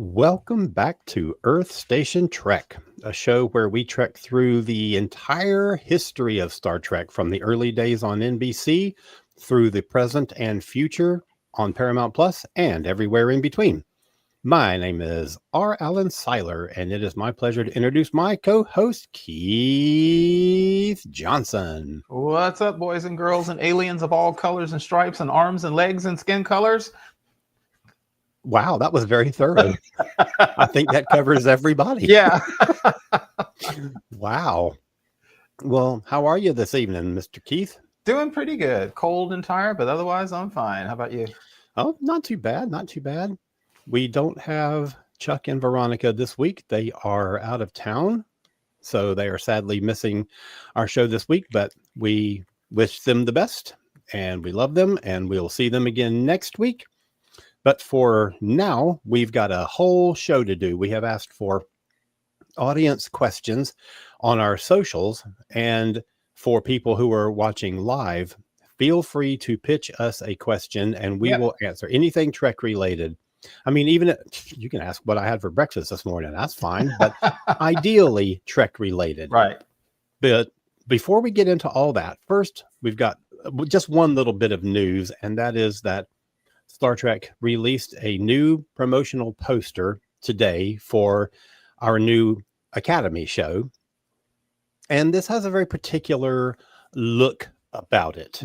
Welcome back to Earth Station Trek, a show where we trek through the entire history of Star Trek from the early days on NBC through the present and future on Paramount Plus and everywhere in between. My name is R. Alan Seiler, and it is my pleasure to introduce my co-host, Keith Johnson. What's up, boys and girls and aliens of all colors and stripes and arms and legs and skin colors? Wow, that was very thorough. I think that covers everybody. Yeah. Wow. Well, how are you this evening, Mr. Keith? Doing pretty good. Cold and tired, but otherwise I'm fine. How about you? Oh, not too bad. Not too bad. We don't have Chuck and Veronica this week. They are out of town, so they are sadly missing our show this week, but we wish them the best and we love them and we'll see them again next week. But for now, we've got a whole show to do. We have asked for audience questions on our socials, and for people who are watching live, feel free to pitch us a question and we will answer anything Trek related. I mean, even you can ask what I had for breakfast this morning. That's fine, but ideally Trek related. Right. But before we get into all that, first, we've got just one little bit of news, and that is that Star Trek released a new promotional poster today for our new Academy show. And this has a very particular look about it.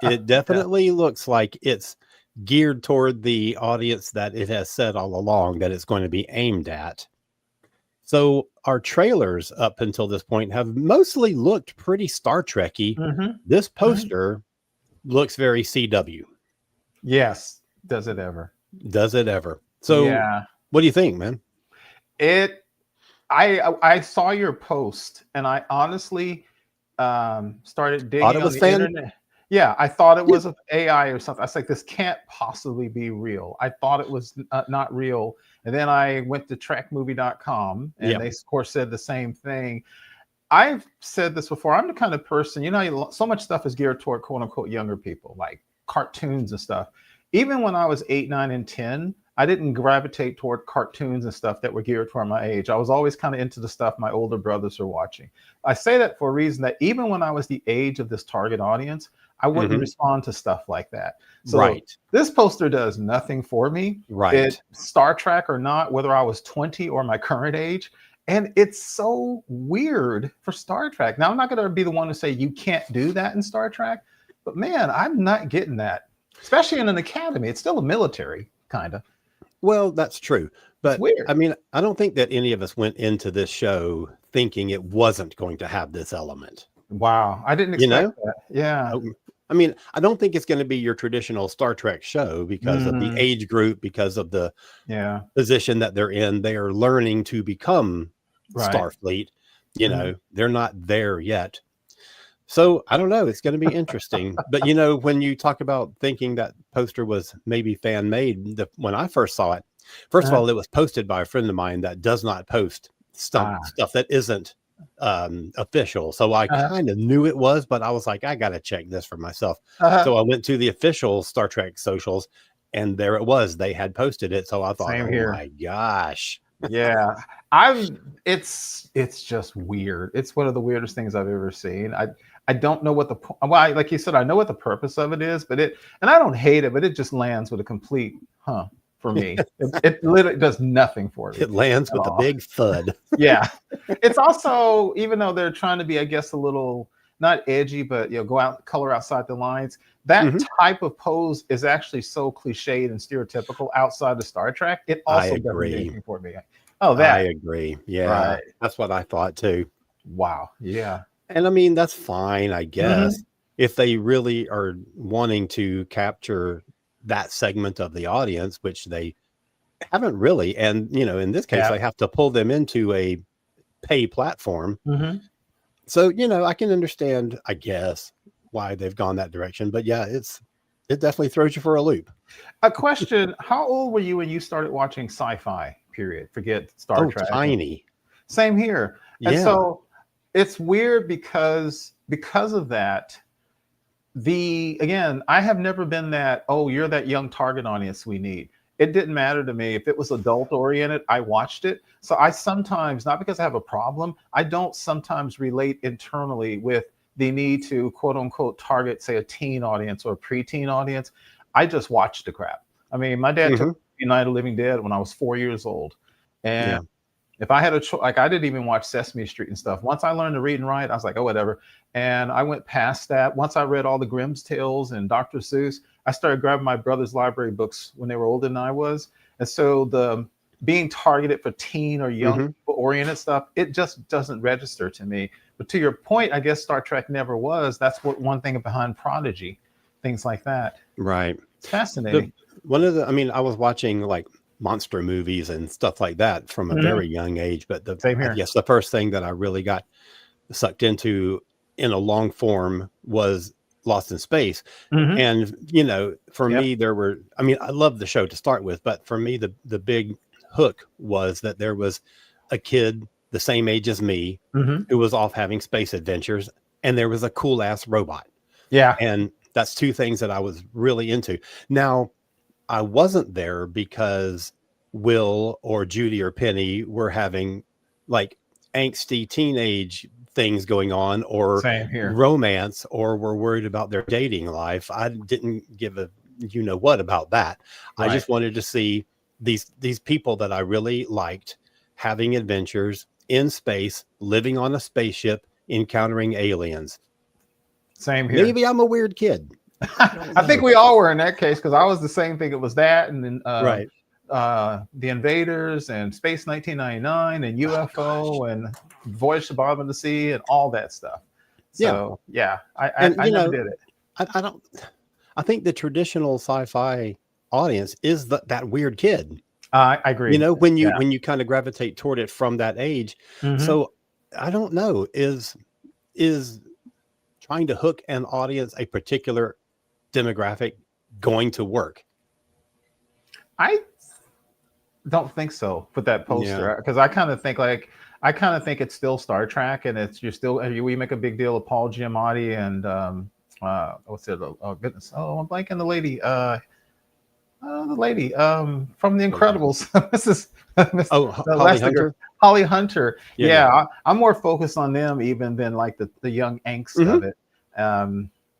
It definitely looks like it's geared toward the audience that it has said all along that it's going to be aimed at. So our trailers up until this point have mostly looked pretty Star Trek-y. Mm-hmm. This poster looks very CW. Yes. Does it ever? Does it ever? So what do you think, man? I saw your post and I honestly started digging on the internet. Yeah, I thought it was AI or something. I was like, this can't possibly be real. I thought it was not real. And then I went to trekmovie.com and they, of course, said the same thing. I've said this before. I'm the kind of person, so much stuff is geared toward quote unquote younger people, like cartoons and stuff. Even when I was 8, 9, and 10, I didn't gravitate toward cartoons and stuff that were geared toward my age. I was always kind of into the stuff my older brothers are watching. I say that for a reason that even when I was the age of this target audience, I wouldn't respond to stuff like that. So this poster does nothing for me. Right. Star Trek or not, whether I was 20 or my current age. And it's so weird for Star Trek. Now, I'm not going to be the one to say you can't do that in Star Trek, but man, I'm not getting that. Especially in an academy. It's still a military, kind of. Well, that's true. But I mean, I don't think that any of us went into this show thinking it wasn't going to have this element. Wow. I didn't expect that. Yeah. I mean, I don't think it's going to be your traditional Star Trek show because of the age group, because of the position that they're in. They are learning to become Starfleet. You know, they're not there yet. So I don't know. It's going to be interesting. But, when you talk about thinking that poster was maybe fan made, when I first saw it, first of all, it was posted by a friend of mine that does not post stuff that isn't official. So I kind of knew it was, but I was like, I got to check this for myself. So I went to the official Star Trek socials and there it was. They had posted it. So I thought, my gosh. Yeah. It's just weird. It's one of the weirdest things I've ever seen. I don't know what like you said, I know what the purpose of it is, but and I don't hate it, but it just lands with a complete for me. It literally does nothing for me. It lands with a big thud. Yeah. It's also, even though they're trying to be, I guess, a little not edgy, but go out, color outside the lines. That type of pose is actually so cliched and stereotypical outside of Star Trek. It also doesn't do anything for me. I agree. Yeah. That's what I thought too. Wow. Yeah. And I mean, that's fine, I guess, if they really are wanting to capture that segment of the audience, which they haven't really. And, in this case, I have to pull them into a pay platform. So, I can understand, I guess, why they've gone that direction. But yeah, it definitely throws you for a loop. A question. How old were you when you started watching sci-fi, period? Forget Star Trek. Tiny. Same here. And so it's weird because of that. Again, I have never been that, you're that young target audience we need. it didn't matter to me if it was adult oriented. I watched it. So I sometimes, not because I have a problem, I don't sometimes relate internally with the need to quote unquote target, say, a teen audience or a preteen audience. I just watched the crap. I mean, my dad took Night of the Living Dead when I was 4 years old, and Yeah. if I had a choice, like I didn't even watch Sesame Street and stuff. Once I learned to read and write, I was like, oh, whatever. And I went past that. Once I read all the Grimm's Tales and Dr. Seuss, I started grabbing my brother's library books when they were older than I was. And so the being targeted for teen or young oriented stuff, it just doesn't register to me. But to your point, I guess Star Trek never was. That's what one thing behind Prodigy, things like that. Right. It's fascinating. I mean, I was watching like monster movies and stuff like that from a very young age, but Same here. I guess the first thing that I really got sucked into in a long form was Lost in Space. And for me, I loved the show to start with, but for me the big hook was that there was a kid the same age as me who was off having space adventures, and there was a cool ass robot. Yeah. And that's two things that I was really into. Now, I wasn't there because Will or Judy or Penny were having like angsty teenage things going on, or romance, or were worried about their dating life. I didn't give a what about that. I just wanted to see these people that I really liked having adventures in space, living on a spaceship, encountering aliens. Same here. Maybe I'm a weird kid. I think we all were in that case, because I was the same thing. It was that, and then the Invaders and Space 1999 and UFO and Voyage to the Bottom of the Sea and all that stuff. So I never did it. I think the traditional sci-fi audience is that weird kid. I agree. When you kind of gravitate toward it from that age. So I don't know, is trying to hook an audience, a particular demographic, going to work? I don't think so with that poster, because I kind of think it's still Star Trek, and we make a big deal of Paul Giamatti and what's it? Oh goodness! Oh, I'm blanking the lady. The lady from The Incredibles. Holly Hunter. Holly Hunter. Yeah. I'm more focused on them even than like the young angst of it.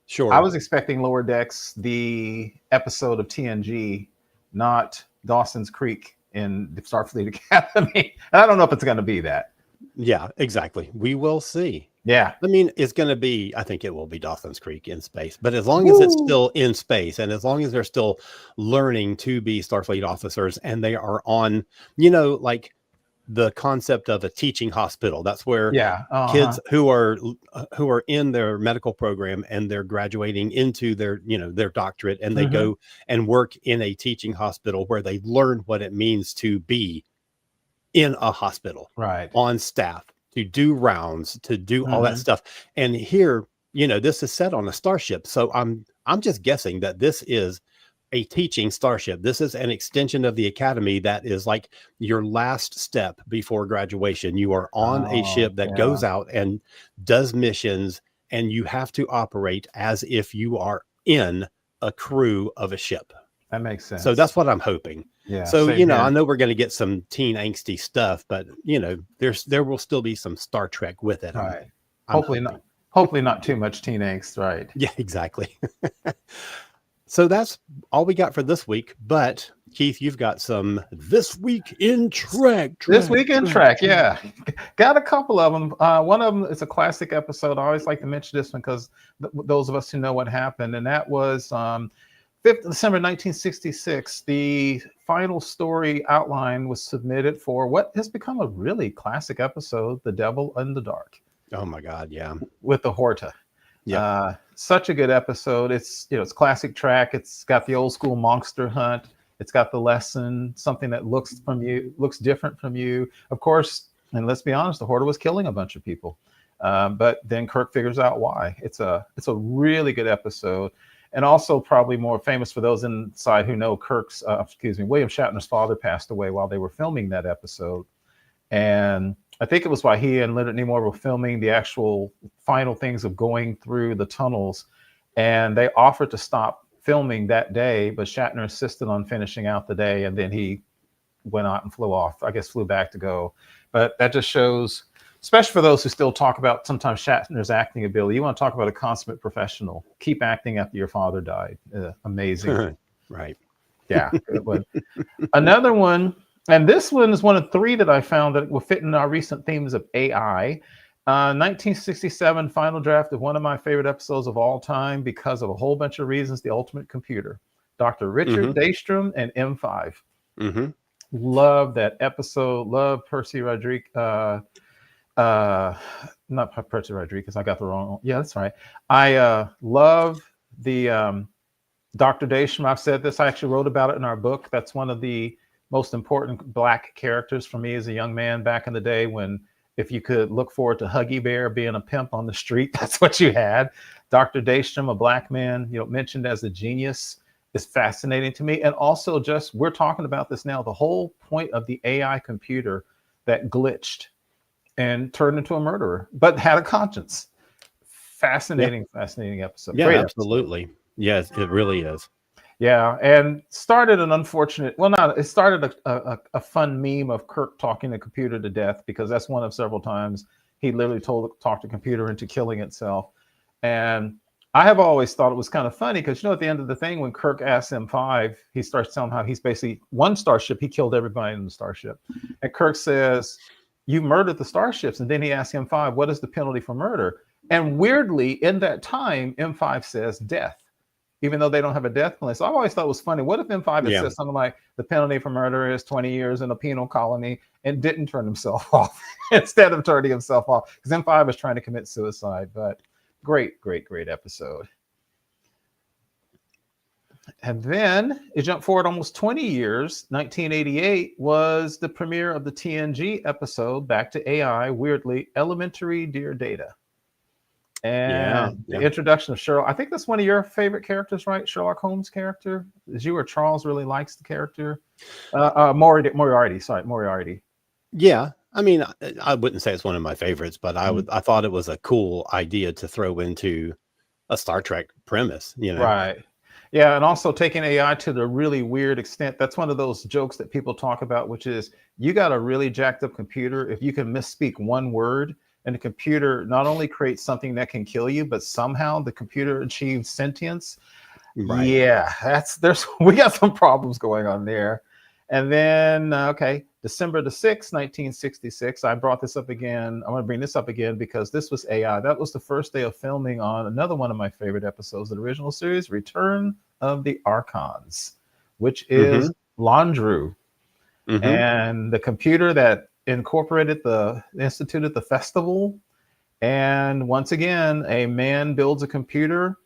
Sure. I was expecting Lower Decks, the episode of TNG, not Dawson's Creek in the Starfleet Academy. And I don't know if it's going to be that. Yeah, exactly. We will see. Yeah. I mean, I think it will be Dawson's Creek in space, but as long as it's still in space, and as long as they're still learning to be Starfleet officers, and they are on, like the concept of a teaching hospital. That's where kids who are in their medical program and they're graduating into their doctorate, and they go and work in a teaching hospital where they learn what it means to be in a hospital, on staff, to do rounds, to do all that stuff. And here, this is set on a starship. So I'm just guessing that this is a teaching starship. This is an extension of the academy that is like your last step before graduation. You are on a ship that goes out and does missions, and you have to operate as if you are in a crew of a ship. That makes sense. So that's what I'm hoping. Yeah. So, I know we're going to get some teen angsty stuff, but there will still be some Star Trek with it. Right. Hopefully not too much teen angst. Right. Yeah, exactly. So that's all we got for this week. But Keith, you've got some This Week in Trek. This Week in Trek. Yeah. Got a couple of them. One of them is a classic episode. I always like to mention this one because those of us who know what happened, and that was 5th December 1966, the final story outline was submitted for what has become a really classic episode, The Devil in the Dark. Oh my God, yeah. With the Horta. Yeah. Such a good episode. It's it's classic track. It's got the old school monster hunt. It's got the lesson, something that looks different from you. Of course, and let's be honest, the Horta was killing a bunch of people. But then Kirk figures out why. It's a really good episode. And also probably more famous for those inside who know William Shatner's father passed away while they were filming that episode. And I think it was while he and Leonard Nimoy were filming the actual final things of going through the tunnels. And they offered to stop filming that day, but Shatner insisted on finishing out the day, and then he went out and flew off. I guess flew back to go. But that just shows, especially for those who still talk about sometimes Shatner's acting ability. You want to talk about a consummate professional. Keep acting after your father died. Amazing. Right. Yeah, good one. Another one, and this one is one of three that I found that will fit in our recent themes of AI. 1967 final draft of one of my favorite episodes of all time because of a whole bunch of reasons. The Ultimate Computer, Dr. Richard Daystrom and M5. Love that episode. Love Percy Rodriguez. Not Percy Rodriguez. I got the wrong one. Yeah, that's right. I love the Dr. Daystrom. I've said this. I actually wrote about it in our book. That's one of the most important Black characters for me as a young man back in the day, when if you could look forward to Huggy Bear being a pimp on the street, that's what you had. Dr. Daystrom, a Black man, mentioned as a genius, is fascinating to me. And also, just we're talking about this now, the whole point of the AI computer that glitched and turned into a murderer, but had a conscience. Fascinating episode. Yeah, Great absolutely. episode. Yes, it really is. Yeah, and started an unfortunate, it started a fun meme of Kirk talking the computer to death, because that's one of several times he literally talked the computer into killing itself. And I have always thought it was kind of funny because, at the end of the thing, when Kirk asks M5, he starts telling how he's basically one starship, he killed everybody in the starship. And Kirk says, you murdered the starships. And then he asks M5, what is the penalty for murder? And weirdly, in that time, M5 says death, even though they don't have a death penalty. So I've always thought it was funny. What if M5 had said something like, the penalty for murder is 20 years in a penal colony, and didn't turn himself off instead of turning himself off? Because M5 was trying to commit suicide. But great episode. And then it jumped forward almost 20 years. 1988 was the premiere of the TNG episode, back to AI, weirdly, Elementary Dear Data. And the introduction of Sherlock. I think that's one of your favorite characters, right? Sherlock Holmes character. Is you or Charles really likes the character? Moriarty. Sorry, Moriarty. Yeah. I mean, I wouldn't say it's one of my favorites, but I thought it was a cool idea to throw into a Star Trek premise, Right. Yeah, and also taking AI to the really weird extent. That's one of those jokes that people talk about, which is you got a really jacked up computer. If you can misspeak one word, and the computer not only creates something that can kill you, but somehow the computer achieves sentience. Right. Yeah, we got some problems going on there. And then, December the 6th, 1966, I brought this up again. I want to bring this up again because this was AI. That was the first day of filming on another one of my favorite episodes of the original series, Return of the Archons, which is Landru. And the computer that instituted the festival. And once again, a man builds a computer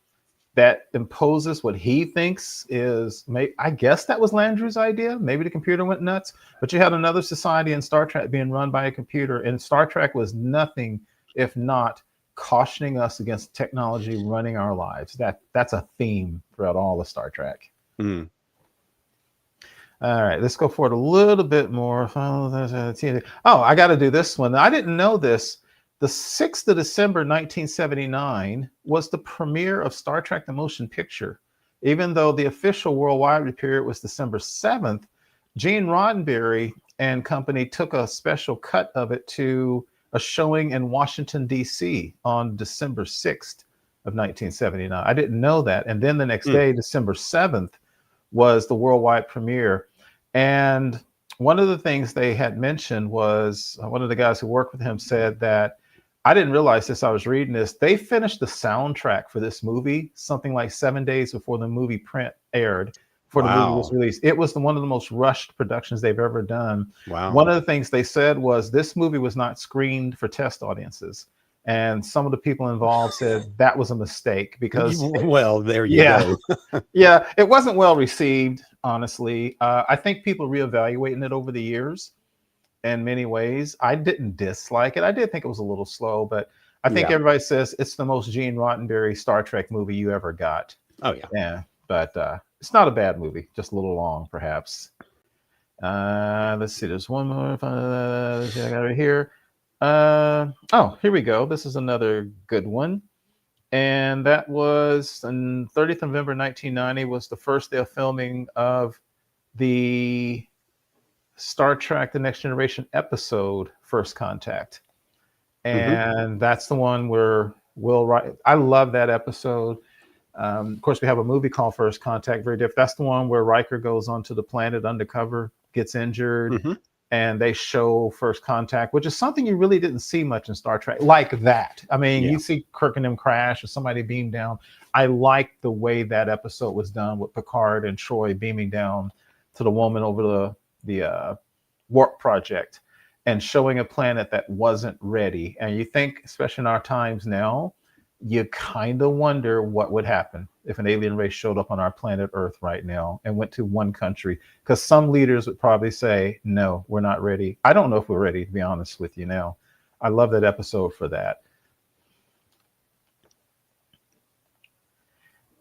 that imposes what he thinks is, I guess that was Landru's idea. Maybe the computer went nuts, but you had another society in Star Trek being run by a computer, and Star Trek was nothing if not cautioning us against technology running our lives. That's a theme throughout all of Star Trek. All right, let's go forward a little bit more. Oh, I got to do this one. I didn't know this. The 6th of December, 1979 was the premiere of Star Trek The Motion Picture. Even though the official worldwide period was December 7th, Gene Roddenberry and company took a special cut of it to a showing in Washington, D.C. on December 6th of 1979. I didn't know that. And then the next day, December 7th, was the worldwide premiere. And one of the things they had mentioned was, one of the guys who worked with him said that, I didn't realize this, I was reading this, they finished the soundtrack for this movie something like 7 days before the movie print aired, before the movie was released. It was one of the most rushed productions they've ever done. Wow. One of the things they said was this movie was not screened for test audiences. And some of the people involved said that was a mistake because... Well, there you go. Yeah, it wasn't well received, honestly. I think people reevaluating it over the years in many ways. I didn't dislike it. I did think it was a little slow, but I think everybody says it's the most Gene Roddenberry Star Trek movie you ever got. Oh, yeah. Yeah, but it's not a bad movie, just a little long, perhaps. Let's see, there's one more. I got it here. Here we go. This is another good one. And that was on 30th November 1990 was the first day of filming of the Star Trek: The Next Generation episode First Contact. And that's the one where I love that episode. Of course, we have a movie called First Contact, very different. That's the one where Riker goes onto the planet undercover, gets injured, and they show First Contact, which is something you really didn't see much in Star Trek like that. I mean, you see Kirk and them crash or somebody beam down. I like the way that episode was done with Picard and Troy beaming down to the woman over the warp project and showing a planet that wasn't ready. And you think, especially in our times now, you kind of wonder what would happen if an alien race showed up on our planet Earth right now and went to one country, because some leaders would probably say, no, we're not ready. I don't know if we're ready, to be honest with you now. I love that episode for that.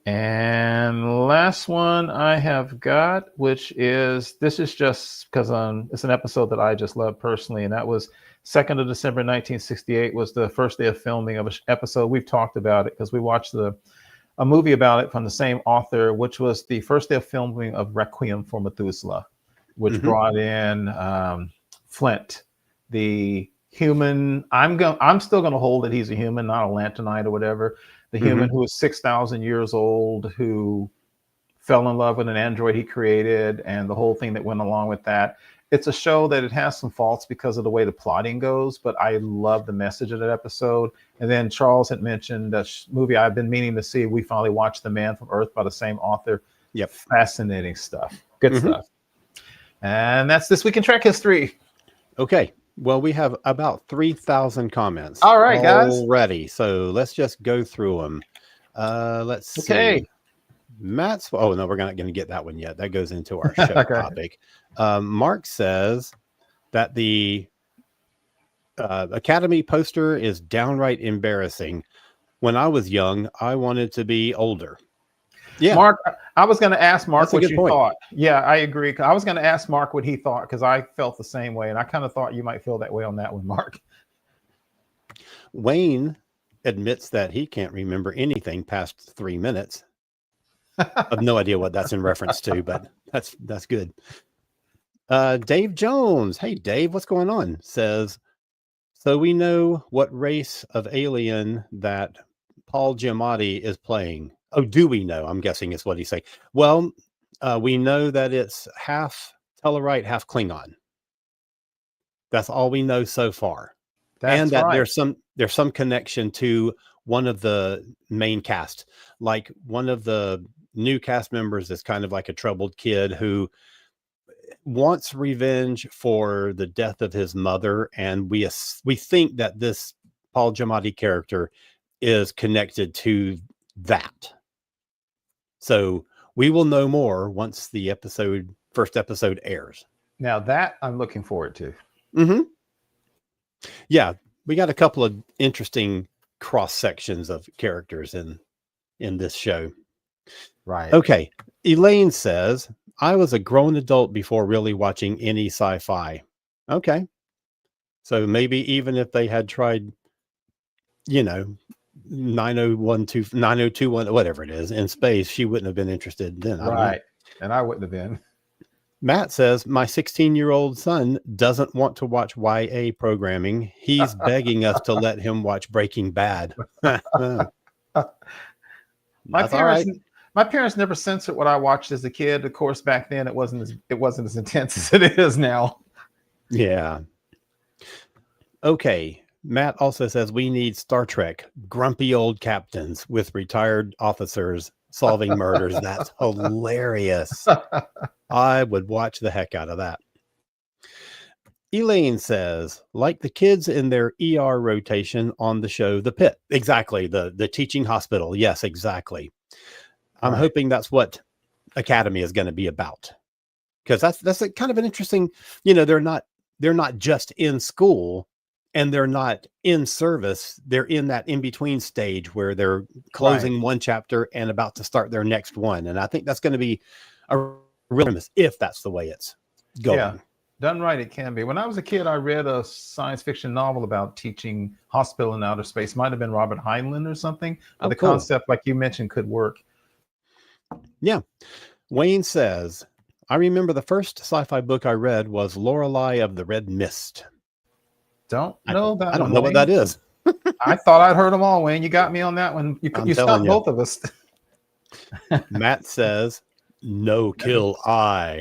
And last one I have got, which is, this is just because it's an episode that I just love personally, and that was 2nd of December 1968 was the first day of filming of an episode. We've talked about it because we watched a movie about it from the same author, which was the first day of filming of Requiem for Methuselah, which brought in Flint, the human. I'm still going to hold that he's a human, not a Lantonite or whatever. The human who is 6,000 years old, who fell in love with an android he created, and the whole thing that went along with that. It's a show that it has some faults because of the way the plotting goes, but I love the message of that episode. And then Charles had mentioned a movie I've been meaning to see. We finally watched The Man from Earth by the same author. Yep. Fascinating stuff. Good stuff. And that's This Week in Trek History. Okay. Well, we have about 3,000 comments. All right, guys. Already. So let's just go through them. Let's see. Matt's, oh no, we're not going to get that one yet. That goes into our show topic. Mark says that the Academy poster is downright embarrassing. When I was young, I wanted to be older. Yeah, Mark, I was going to ask Mark what you thought. Yeah, I agree. I was going to ask Mark what he thought because I felt the same way, and I kind of thought you might feel that way on that one, Mark. Wayne admits that he can't remember anything past 3 minutes. I have no idea what that's in reference to, but that's good. Dave Jones, hey Dave, what's going on? Says, so we know what race of alien that Paul Giamatti is playing. Oh, do we know? I'm guessing is what he's saying. Well, we know that it's half Tellarite, half Klingon. That's all we know so far. And that there's some connection to one of the main cast, like one of the new cast members is kind of like a troubled kid who wants revenge for the death of his mother, and we think that this Paul Giamatti character is connected to that. So we will know more once the first episode airs. Now that I'm looking forward to. Yeah, we got a couple of interesting cross sections of characters in this show. Right. Okay. Elaine says, I was a grown adult before really watching any sci-fi. Okay. So maybe even if they had tried, 9021, whatever it is in space, she wouldn't have been interested then. Right. And I wouldn't have been. Matt says, my 16-year-old son doesn't want to watch YA programming. He's begging us to let him watch Breaking Bad. My parents never censored what I watched as a kid. Of course, back then it wasn't as intense as it is now. Yeah. Okay. Matt also says we need Star Trek, grumpy old captains with retired officers solving murders. That's hilarious. I would watch the heck out of that. Elaine says, like the kids in their ER rotation on the show The Pit. Exactly. The teaching hospital. Yes, exactly. I'm hoping that's what Academy is going to be about, because that's a kind of an interesting, they're not just in school and they're not in service. They're in that in-between stage where they're closing one chapter and about to start their next one. And I think that's going to be a real miss if that's the way it's going. Yeah. Done right, it can be. When I was a kid, I read a science fiction novel about teaching hospital in outer space. Might have been Robert Heinlein or something. But Oh, the cool. concept, like you mentioned, could work. Yeah. Wayne says, I remember the first sci-fi book I read was Lorelei of the Red Mist. Don't know that I don't one, know what Wayne. that is. I thought I'd heard them all, Wayne. You got me on that one. I'm You telling stumped you. both of us. Matt says, no kill I.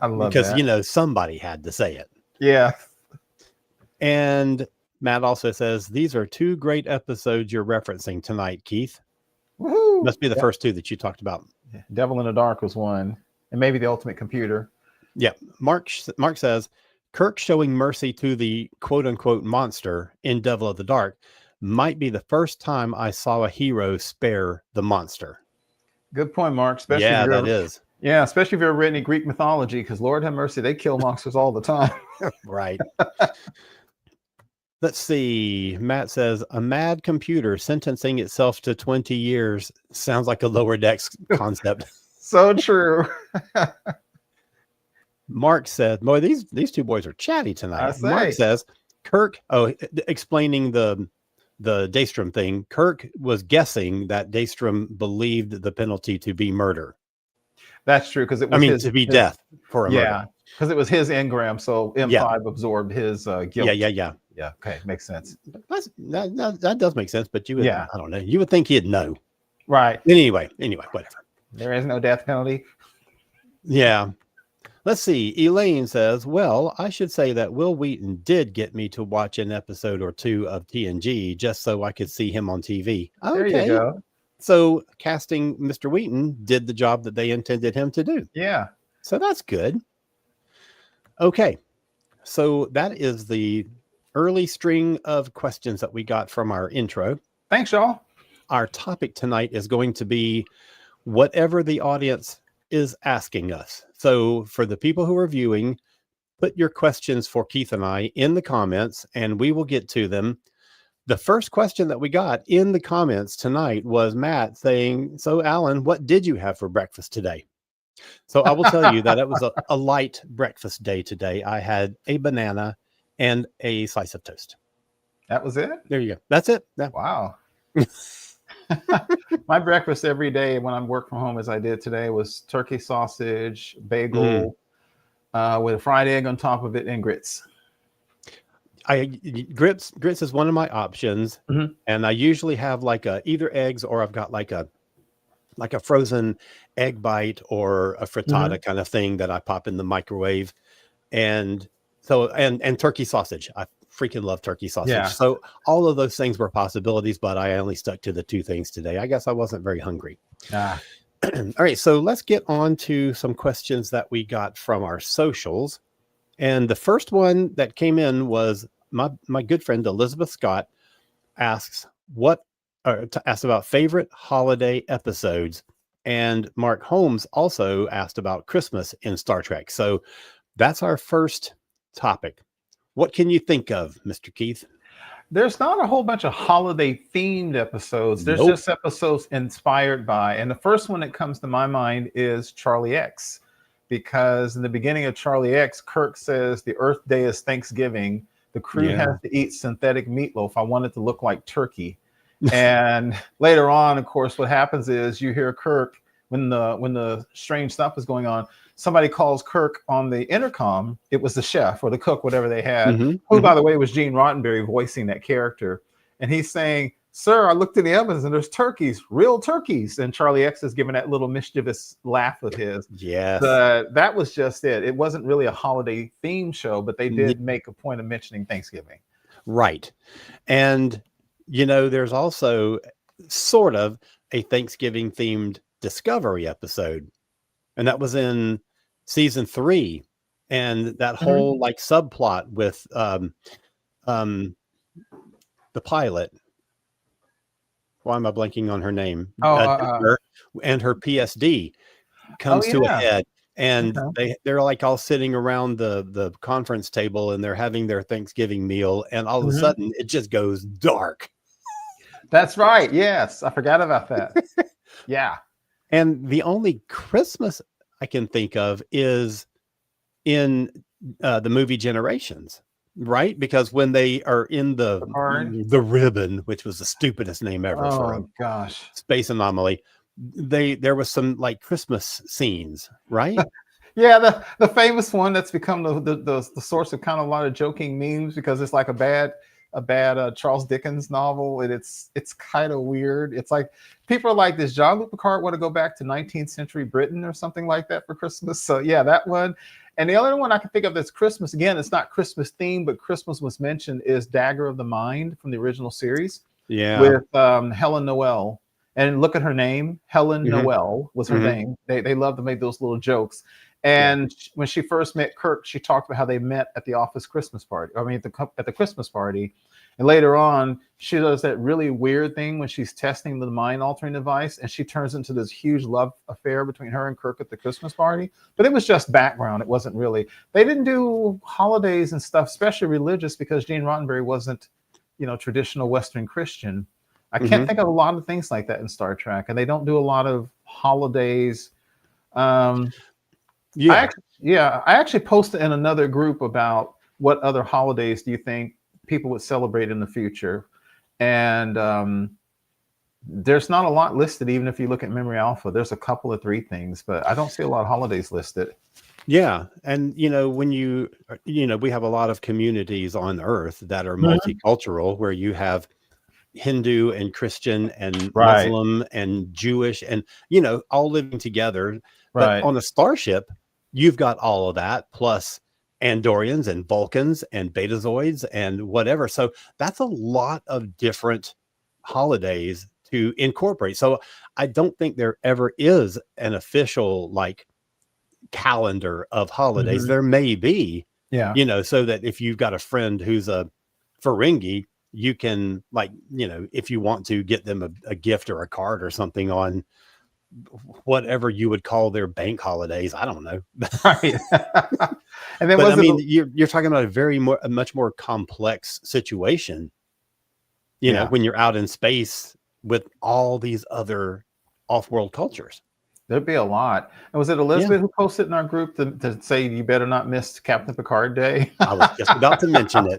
I love Because, that. somebody had to say it. Yeah. And Matt also says, these are 2 great episodes you're referencing tonight, Keith. Woohoo! Must be the first 2 that you talked about. Devil in the Dark was one, and maybe The Ultimate Computer. Yeah. Mark says, Kirk showing mercy to the quote unquote monster in Devil of the Dark might be the first time I saw a hero spare the monster. Good point, Mark. Especially Yeah, if that you're, is. yeah, especially if you're written in Greek mythology, because Lord have mercy, they kill monsters all the time. Right. Let's see. Matt says, a mad computer sentencing itself to 20 years sounds like a Lower Decks concept. So true. Mark said, boy, these 2 boys are chatty tonight. I say. Mark says, Kirk, explaining the Daystrom thing, Kirk was guessing that Daystrom believed the penalty to be murder. That's true, because it was to be death for a murder. Yeah, because it was his engram, so M5 absorbed his guilt. Yeah. Okay, makes sense. That does make sense, but Yeah. I don't know. You would think he'd know. Right. Anyway, whatever. There is no death penalty. Yeah. Let's see. Elaine says, well, I should say that Will Wheaton did get me to watch an episode or 2 of TNG just so I could see him on TV. Okay. There you go. So casting Mr. Wheaton did the job that they intended him to do. Yeah. So that's good. Okay. So that is the early string of questions that we got from our intro. Thanks, y'all. Our topic tonight is going to be whatever the audience is asking us. So for the people who are viewing, put your questions for Keith and I in the comments and we will get to them. The first question that we got in the comments tonight was Matt saying, so Alan, what did you have for breakfast today? So I will tell you that it was a light breakfast day today. I had a banana and a slice of toast. That was it? There you go. That's it. Yeah. Wow. My breakfast every day when I work from home, as I did today, was turkey sausage, bagel, with a fried egg on top of it, and grits. Grits is one of my options, and I usually have like either eggs or I've got like a frozen egg bite or a frittata kind of thing that I pop in the microwave, and so and turkey sausage. I freaking love turkey sausage. Yeah. So all of those things were possibilities, but I only stuck to the 2 things today. I guess I wasn't very hungry. All right, so let's get on to some questions that we got from our socials. And the first one that came in was my good friend Elizabeth Scott asks asked about favorite holiday episodes, and Mark Holmes also asked about Christmas in Star Trek. So that's our first topic. What can you think of, Mr. Keith? There's not a whole bunch of holiday themed episodes. There's just episodes inspired by, and the first one that comes to my mind is Charlie X, because in the beginning of Charlie X, Kirk says the Earth Day is Thanksgiving. The crew has to eat synthetic meatloaf. I want it to look like turkey. And later on, of course, what happens is you hear Kirk when the strange stuff is going on. Somebody calls Kirk on the intercom. It was the chef or the cook, whatever they had, who, by the way, was Gene Roddenberry voicing that character. And he's saying, sir, I looked in the ovens and there's turkeys, real turkeys. And Charlie X is giving that little mischievous laugh of his. Yes. That was just it. It wasn't really a holiday theme show, but they did make a point of mentioning Thanksgiving. Right. And, there's also sort of a Thanksgiving themed Discovery episode. And that was in season 3. And that whole like subplot with the pilot. Why am I blanking on her name? And her PSD comes to a head, and they're like all sitting around the conference table, and they're having their Thanksgiving meal, and all of a sudden it just goes dark. That's right. Yes, I forgot about that. Yeah. And the only Christmas I can think of is in the movie Generations, right? Because when they are in the ribbon, which was the stupidest name ever for a gosh space anomaly, there was some like Christmas scenes, right? Yeah, the famous one that's become the source of kind of a lot of joking memes because it's like a bad Charles Dickens novel, and it's kind of weird. It's like people are like, does Jean-Luc Picard want to go back to 19th century Britain or something like that for Christmas? So yeah, that one. And the other one I can think of that's Christmas, again, it's not Christmas themed, but Christmas was mentioned, is Dagger of the Mind from the original series. Yeah. With Helen Noel. And look at her name. Helen Noel was her name. They love to make those little jokes. And when she first met Kirk, she talked about how they met at the office Christmas party. I mean, at the Christmas party. And later on, she does that really weird thing when she's testing the mind altering device, and she turns into this huge love affair between her and Kirk at the Christmas party. But it was just background. It wasn't really. They didn't do holidays and stuff, especially religious, because Gene Roddenberry wasn't, traditional Western Christian. I can't think of a lot of things like that in Star Trek, and they don't do a lot of holidays. I actually posted in another group about what other holidays do you think people would celebrate in the future, and there's not a lot listed. Even if you look at Memory Alpha, there's a couple of 3 things, but I don't see a lot of holidays listed. Yeah, and when we have a lot of communities on Earth that are multicultural, where you have Hindu and Christian and Muslim and Jewish and all living together. But on a starship, you've got all of that plus Andorians and Vulcans and Betazoids and whatever. So that's a lot of different holidays to incorporate. So I don't think there ever is an official like calendar of holidays. There may be, so that if you've got a friend who's a Ferengi, you can if you want to get them a gift or a card or something on whatever you would call their bank holidays. I don't know. Right. And then you're talking about a much more complex situation, when you're out in space with all these other off-world cultures. There'd be a lot. And was it Elizabeth who posted in our group to say you better not miss Captain Picard Day? I was just about to mention it.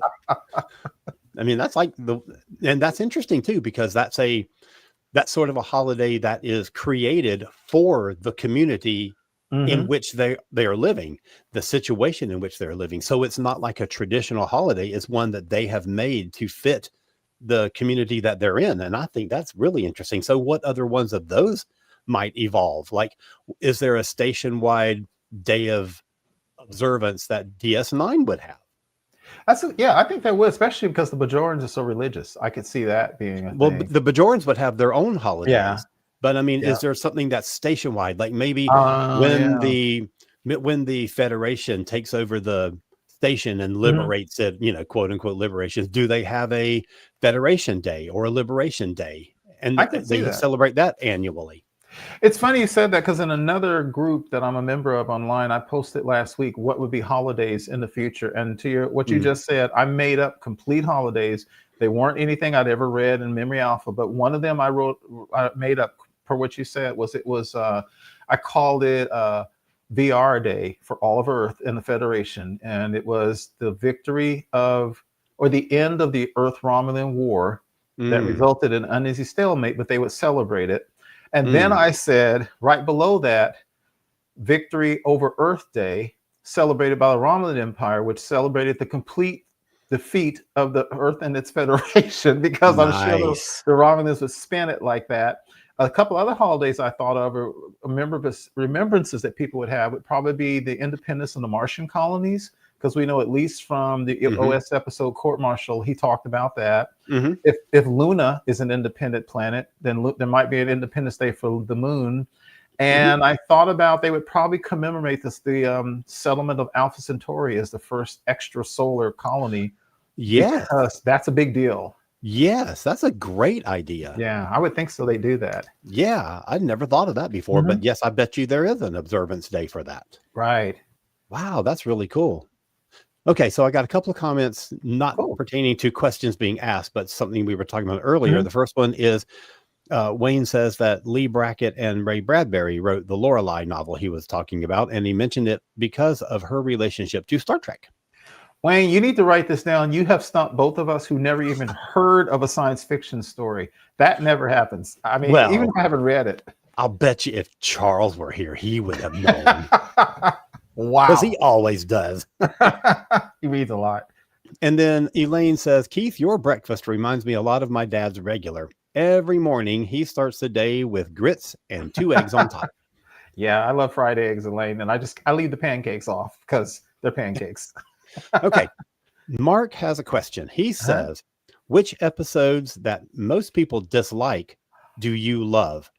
I mean, that's and that's interesting too, because that's sort of a holiday that is created for the community in which they are living, the situation in which they're living. So it's not like a traditional holiday. It's one that they have made to fit the community that they're in. And I think that's really interesting. So what other ones of those might evolve? Like, is there a station-wide day of observance that DS9 would have? I think there would, especially because the Bajorans are so religious. I could see that being a thing. The Bajorans would have their own holidays. Yeah. But I mean, is there something that's station-wide? Like maybe when the Federation takes over the station and liberates it, quote unquote liberations, do they have a Federation Day or a Liberation Day? And they celebrate that annually. It's funny you said that, because in another group that I'm a member of online, I posted last week what would be holidays in the future. And to what you just said, I made up complete holidays. They weren't anything I'd ever read in Memory Alpha, but one of them I made up for what you said was I called it VR Day for all of Earth in the Federation. And it was the victory or the end of the Earth-Romulan War that resulted in an uneasy stalemate, but they would celebrate it. And then I said, right below that, Victory over Earth Day, celebrated by the Romulan Empire, which celebrated the complete defeat of the Earth and its Federation, because I'm sure the Romulans would spin it like that. A couple other holidays I thought of, or remembrances that people would have, would probably be the independence of the Martian colonies, because we know, at least from the OS episode Court Martial, he talked about that. If Luna is an independent planet, then there might be an Independence Day for the moon. And I thought about, they would probably commemorate the settlement of Alpha Centauri as the first extrasolar colony. Yes. Because that's a big deal. Yes, that's a great idea. Yeah, I would think so. They do that. Yeah, I'd never thought of that before. But yes, I bet you there is an observance day for that. Right. Wow, that's really cool. Okay, so I got a couple of comments not pertaining to questions being asked, but something we were talking about earlier. The first one is, Wayne says that Lee Brackett and Ray Bradbury wrote the Lorelei novel he was talking about, and he mentioned it because of her relationship to Star Trek. Wayne, you need to write this down. You have stumped both of us who never even heard of a science fiction story. That never happens. I mean, even if I haven't read it. I'll bet you if Charles were here, he would have known. Wow. Because he always does. He reads a lot. And then Elaine says, Keith, your breakfast reminds me a lot of my dad's regular. Every morning, he starts the day with grits and 2 eggs on top. Yeah, I love fried eggs, Elaine. And I leave the pancakes off because they're pancakes. Okay. Mark has a question. He says, which episodes that most people dislike do you love?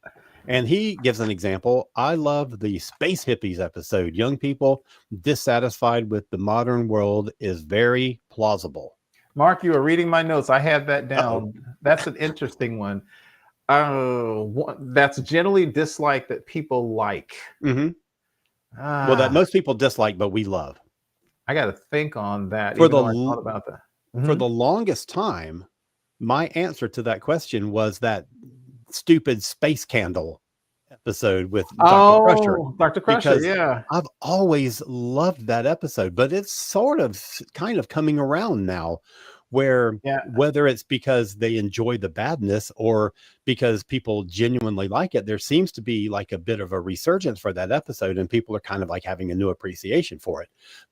And he gives an example. I love the Space Hippies episode. Young people dissatisfied with the modern world is very plausible. Mark, you are reading my notes. I had that down. That's an interesting one. That's generally disliked that people like. Well, that most people dislike, but we love. I got to think on that. I thought about that. For the longest time, my answer to that question was that stupid space candle episode with Dr. Crusher. Dr. Crusher, yeah. I've always loved that episode, but it's kind of coming around now where whether it's because they enjoy the badness or because people genuinely like it, there seems to be like a bit of a resurgence for that episode and people are kind of like having a new appreciation for it.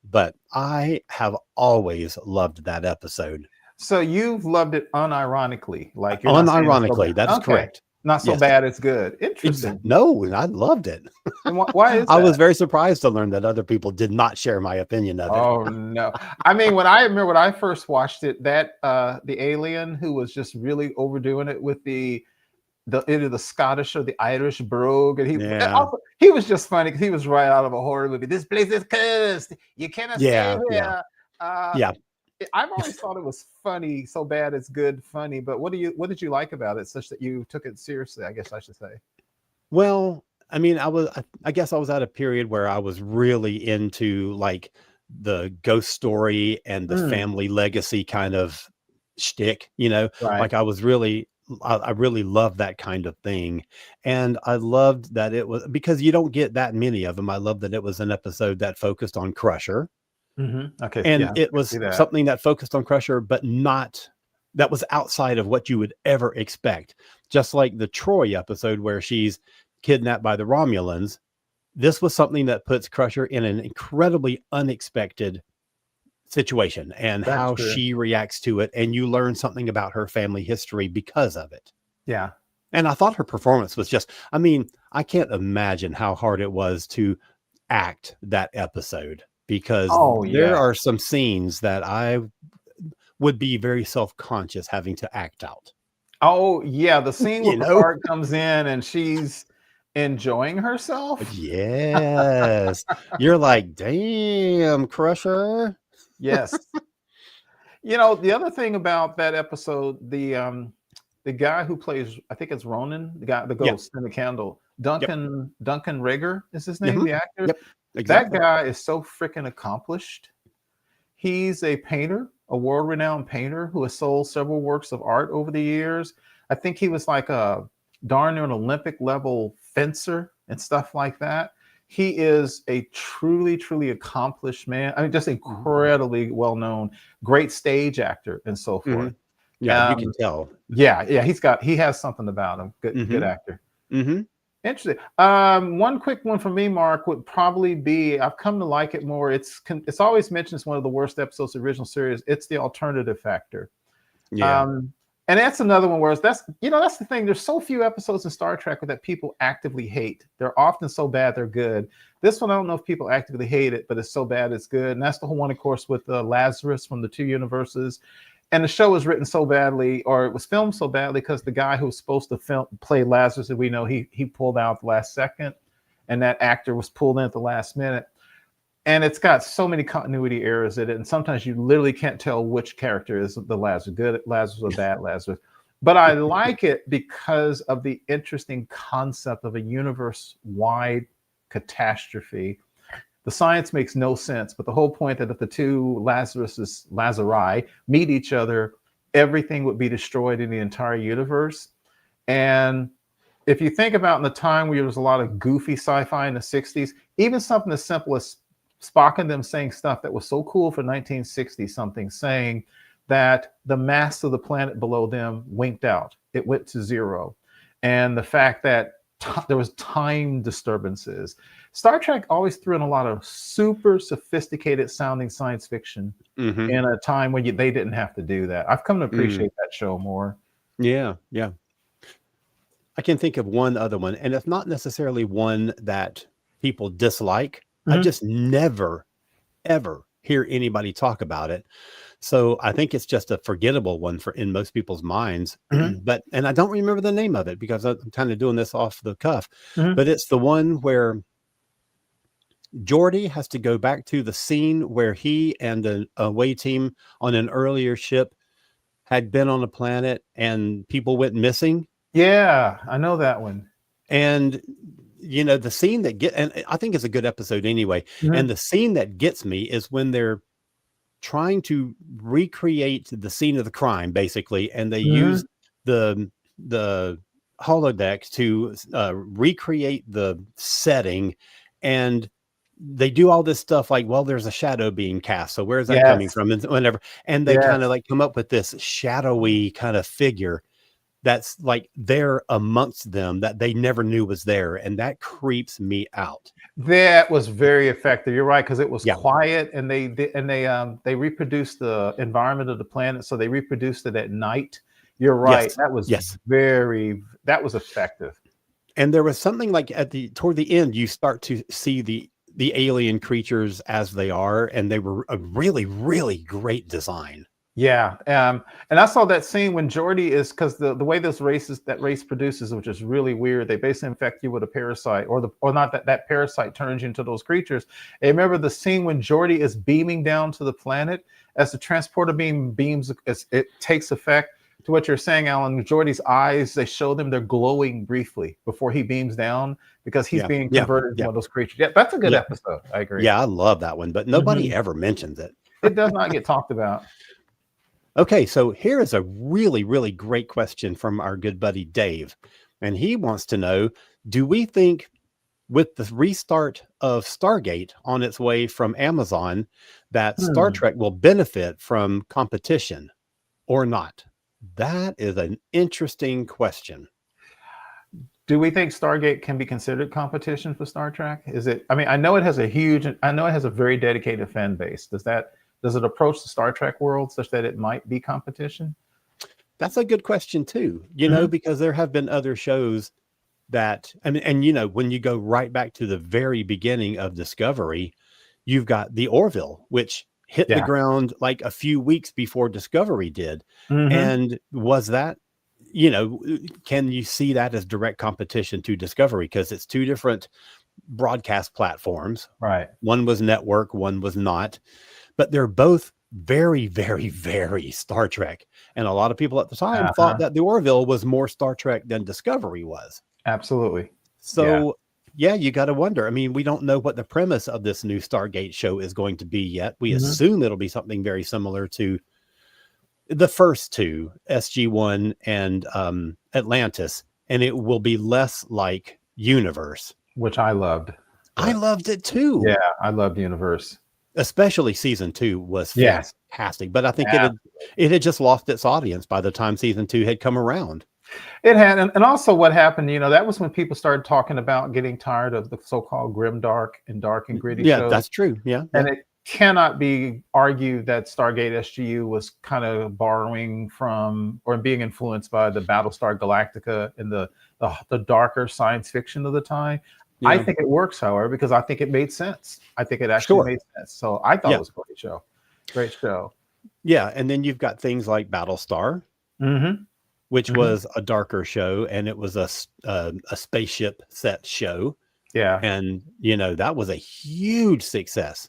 But I have always loved that episode. So you've loved it unironically, like unironically, that is correct. Not so bad, it's good. Interesting. No, I loved it. And why is that? I was very surprised to learn that other people did not share my opinion of it. Oh no. I mean, when I first watched it, that the alien who was just really overdoing it with either the Scottish or the Irish brogue, and he was just funny because he was right out of a horror movie. This place is cursed. You cannot stay here. I've always thought it was funny, so bad it's good, funny. But what did you like about it, such that you took it seriously? I guess I should say. Well, I mean, I guess I was at a period where I was really into like the ghost story and the family legacy kind of shtick, like I really loved that kind of thing. And I loved that it was, because you don't get that many of them. I love that it was an episode that focused on Crusher. Okay. And it was something that focused on Crusher, but that was outside of what you would ever expect. Just like the Troy episode where she's kidnapped by the Romulans. This was something that puts Crusher in an incredibly unexpected situation and how she reacts to it. And you learn something about her family history because of it. Yeah. And I thought her performance was I can't imagine how hard it was to act that episode. Because there are some scenes that I would be very self-conscious having to act out. Oh, yeah. The scene where Picard comes in and she's enjoying herself. Yes. You're like, damn, Crusher. Yes. The other thing about that episode, the guy who plays, I think it's Ronan, the ghost in the candle, Duncan Rager is his name, the actor. Yep. Exactly. That guy is so freaking accomplished. He's a painter, a world-renowned painter who has sold several works of art over the years. I think he was like a darn near an Olympic level fencer and stuff like that. He is a truly, truly accomplished man. I mean, just incredibly well-known, great stage actor and so forth. Yeah, you can tell. Yeah, he has something about him. Good actor. Interesting. One quick one for me, Mark, would probably be, I've come to like it more. It's always mentioned as one of the worst episodes of the original series. It's the alternative factor. Yeah. And that's another one where that's the thing. There's so few episodes in Star Trek that people actively hate. They're often so bad they're good. This one, I don't know if people actively hate it, but it's so bad it's good. And that's the whole one, of course, with Lazarus from the Two Universes. And the show was written so badly, or it was filmed so badly, because the guy who was supposed to play Lazarus, that we know, he pulled out at the last second, and that actor was pulled in at the last minute. And it's got so many continuity errors in it, and sometimes you literally can't tell which character is the Lazarus, good Lazarus or bad Lazarus. But I like it because of the interesting concept of a universe-wide catastrophe. The science makes no sense, but the whole point that if the two Lazari meet each other, everything would be destroyed in the entire universe. And if you think about in the time where there was a lot of goofy sci-fi in the 60s, even something as simple as Spock and them saying stuff that was so cool for 1960 something, saying that the mass of the planet below them winked out. It went to zero. And the fact that there was time disturbances. Star Trek always threw in a lot of super sophisticated sounding science fiction in a time when they didn't have to do that. I've come to appreciate that show more. Yeah, yeah. I can think of one other one, and it's not necessarily one that people dislike. I just never, ever hear anybody talk about it. So I think it's just a forgettable one in most people's minds. But and I don't remember the name of it because I'm kind of doing this off the cuff. But it's the one where Geordi has to go back to the scene where he and a away team on an earlier ship had been on a planet and people went missing. Yeah, I know that one. And you know, the scene and I think it's a good episode anyway. And the scene that gets me is when they're trying to recreate the scene of the crime, basically, and they use the holodeck to recreate the setting, and they do all this stuff like, well, there's a shadow being cast, so where's that coming from, and whenever, and they kind of like come up with this shadowy kind of figure that's like there amongst them that they never knew was there, and that creeps me out. That was very effective. You're right, because it was quiet, and they reproduced the environment of the planet, so they reproduced it at night. You're right. That was that was effective. And there was something like toward the end, you start to see the alien creatures as they are, and they were a really, really great design. Yeah, and I saw that scene when Geordi is, because the way that race produces, which is really weird. They basically infect you with a parasite, or not that parasite turns you into those creatures. And remember the scene when Geordi is beaming down to the planet as the transporter beams, as it takes effect. To what you're saying, Alan, Geordi's eyes, they show them they're glowing briefly before he beams down because he's being converted into one of those creatures. Yeah, that's a good episode. I agree. Yeah, I love that one, but nobody ever mentions it. It does not get talked about. Okay, so here is a really, really great question from our good buddy Dave. And he wants to know, do we think with the restart of Stargate on its way from Amazon that Star Trek will benefit from competition or not? That is an interesting question. Do we think Stargate can be considered competition for Star Trek? Is it? I mean, I know it has a very dedicated fan base. Does it approach the Star Trek world such that it might be competition? That's a good question too, you know, because there have been other shows that, and you know, when you go right back to the very beginning of Discovery, you've got the Orville, which hit the ground like a few weeks before Discovery did. And was that, you know, can you see that as direct competition to Discovery? Because it's two different broadcast platforms. Right. One was network, one was not. But they're both very, very, very Star Trek. And a lot of people at the time thought that the Orville was more Star Trek than Discovery was. Absolutely. So, yeah, you got to wonder. I mean, we don't know what the premise of this new Stargate show is going to be yet. We assume it'll be something very similar to the first two, SG-1 and Atlantis. And it will be less like Universe. Which I loved. I loved it too. Yeah, I loved Universe. Especially season 2 was fantastic, but I think it had just lost its audience by the time season 2 had come around. It had, and also what happened, you know, that was when people started talking about getting tired of the so-called grim dark and gritty shows. That's true. Yeah. And it cannot be argued that Stargate SGU was kind of borrowing from or being influenced by the Battlestar Galactica and the darker science fiction of the time. Yeah. I think it works, however, because I think it made sense. I think it actually made sense. So I thought it was a great show. Great show. Yeah. And then you've got things like Battlestar, which was a darker show, and it was a spaceship set show. Yeah. And, you know, that was a huge success.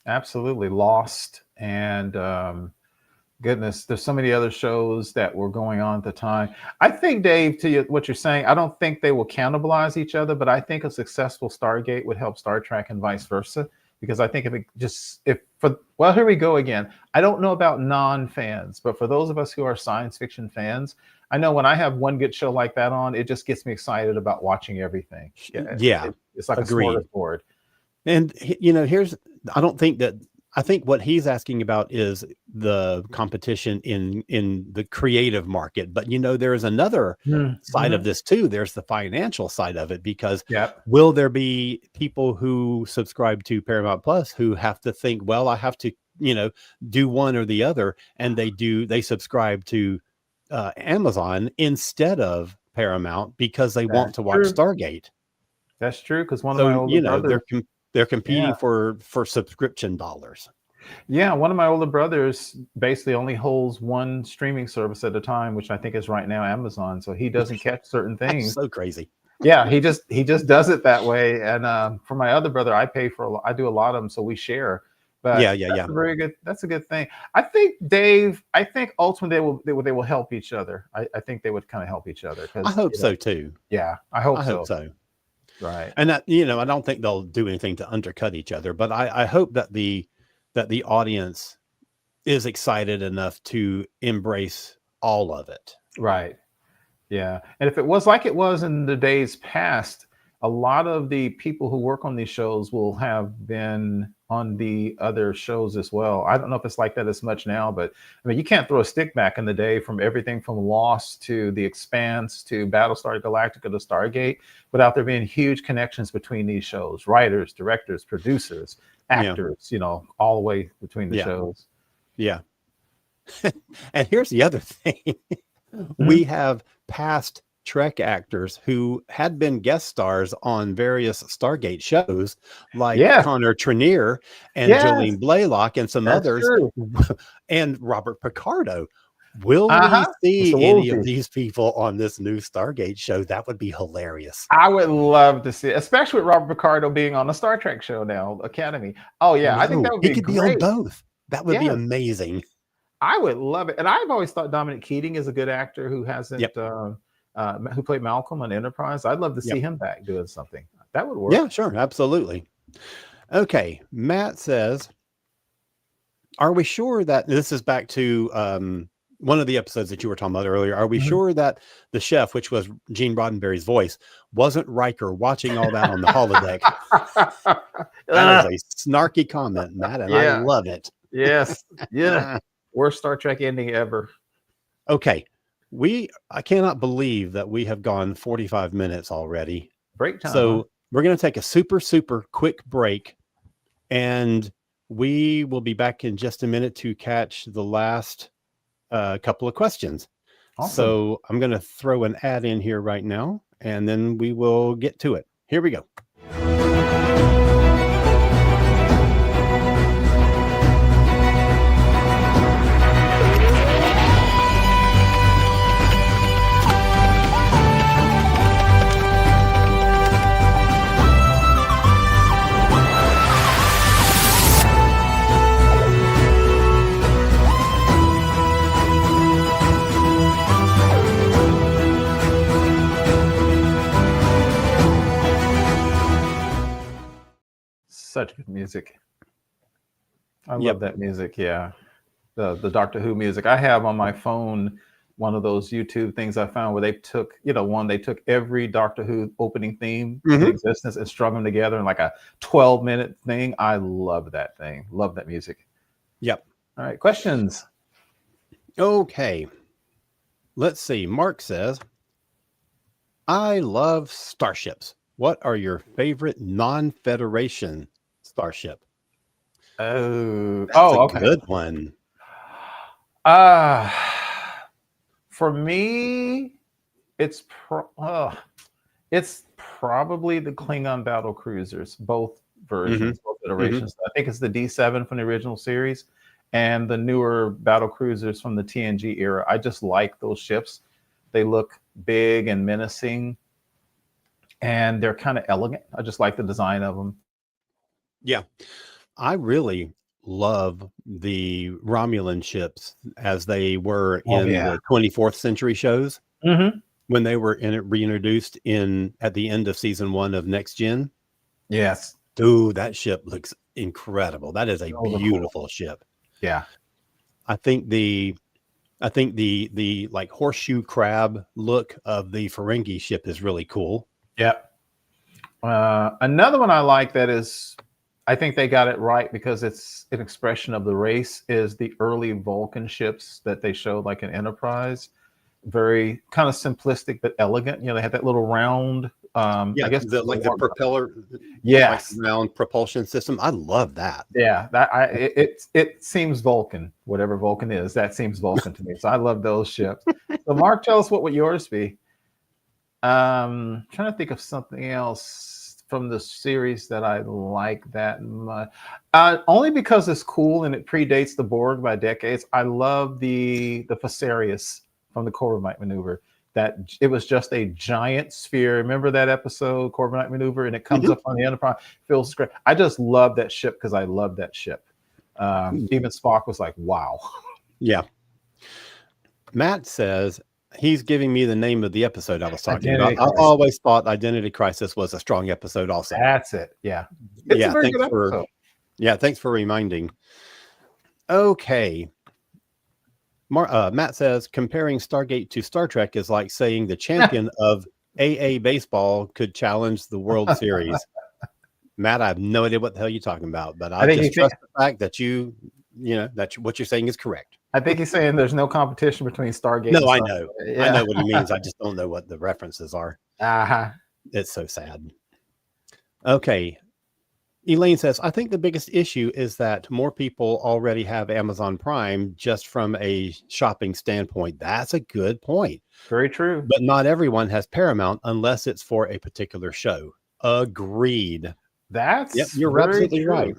Absolutely. Lost and goodness, there's so many other shows that were going on at the time. I think, Dave, to what you're saying, I don't think they will cannibalize each other, but I think a successful Stargate would help Star Trek and vice versa, because I think well, here we go again. I don't know about non-fans, but for those of us who are science fiction fans, I know when I have one good show like that on, it just gets me excited about watching everything. Yeah, it's like agreed. a smorgasbord. And I think what he's asking about is the competition in the creative market. But there is another side of this too. There's the financial side of it, because will there be people who subscribe to Paramount Plus who have to think, well, I have to, do one or the other, and they subscribe to Amazon instead of Paramount because they want to watch Stargate. That's true, because one of my older brothers, they're competing for subscription dollars. Yeah, one of my older brothers basically only holds one streaming service at a time, which I think is right now Amazon. So he doesn't catch certain things. That's so crazy. Yeah, he just does it that way. And for my other brother, I do a lot of them, so we share. But that's a good thing. I think, Dave, ultimately they will help each other. I think they would kind of help each other. I hope so too. Yeah, I hope so. Right. And that, I don't think they'll do anything to undercut each other, but I hope that the audience is excited enough to embrace all of it. Right. Yeah. And if it was like it was in the days past, a lot of the people who work on these shows will have been on the other shows as well. I don't know if it's like that as much now, but I mean, you can't throw a stick back in the day from everything from Lost to The Expanse to Battlestar Galactica to Stargate without there being huge connections between these shows, writers, directors, producers, actors, all the way between the shows. Yeah. And here's the other thing. We have past Trek actors who had been guest stars on various Stargate shows, like Connor Trenier and Jolene Blalock and some others, and Robert Picardo. Will we see any of these people on this new Stargate show? That would be hilarious. I would love to see it, especially with Robert Picardo being on a Star Trek show now, Academy. Oh yeah, I think that would be great. He could be on both. That would be amazing. I would love it. And I've always thought Dominic Keating is a good actor who hasn't who played Malcolm on Enterprise. I'd love to see him back doing something. That would work. Yeah, sure. Absolutely. Okay. Matt says, are we sure that this is back to one of the episodes that you were talking about earlier? Are we sure that the chef, which was Gene Roddenberry's voice, wasn't Riker watching all that on the holodeck? That is a snarky comment, Matt, and I love it. Yes. Yeah. Worst Star Trek ending ever. Okay. I cannot believe that we have gone 45 minutes already. Break time. So we're going to take a super, super quick break, and we will be back in just a minute to catch the last couple of questions. Awesome. So I'm going to throw an ad in here right now, and then we will get to it. Here we go. Such good music. I love that music. Yeah. The Doctor Who music. I have on my phone one of those YouTube things I found where they took, they took every Doctor Who opening theme in existence and strung them together in like a 12-minute thing. I love that thing. Love that music. Yep. All right. Questions. Okay. Let's see. Mark says, I love starships. What are your favorite non-Federation starship? That's a good one. For me, it's probably the Klingon battle cruisers, both versions, both iterations. I think it's the D7 from the original series and the newer battle cruisers from the TNG era. I just like those ships. They look big and menacing, and they're kind of elegant. I just like the design of them. Yeah. I really love the Romulan ships as they were in the 24th century shows when they were reintroduced at the end of season 1 of Next Gen. Yes. Dude, that ship looks incredible. That is a Those are cool. beautiful ship. Yeah. I think the like horseshoe crab look of the Ferengi ship is really cool. Yep. Another one I like that is, I think they got it right because it's an expression of the race, is the early Vulcan ships that they showed, like in Enterprise. Very kind of simplistic but elegant. You know, they had that little round. I guess the propeller, yes, like round propulsion system. I love that. Yeah, it seems Vulcan. Whatever Vulcan is, that seems Vulcan to me. So I love those ships. So Mark, tell us what would yours be? Trying to think of something else from the series that I like that much. Only because it's cool and it predates the Borg by decades. I love the Fesarius from the Corbomite Maneuver. That it was just a giant sphere. Remember that episode, Corbomite Maneuver, and it comes up on the Enterprise. Feels great. I just love that ship because I love that ship. Even Spock was like, "Wow." Yeah. Matt says he's giving me the name of the episode I was talking about. I always thought Identity Crisis was a strong episode. Also, that's it. Yeah. It's a very good episode. Thanks for reminding. Okay. Matt says comparing Stargate to Star Trek is like saying the champion of AA baseball could challenge the World Series. Matt, I have no idea what the hell you're talking about, but I just trust the fact that that what you're saying is correct. I think he's saying there's no competition between Stargate. No, I know. Yeah. I know what he means. I just don't know what the references are. It's so sad. Okay. Elaine says, I think the biggest issue is that more people already have Amazon Prime just from a shopping standpoint. That's a good point. Very true. But not everyone has Paramount unless it's for a particular show. Agreed. You're absolutely right.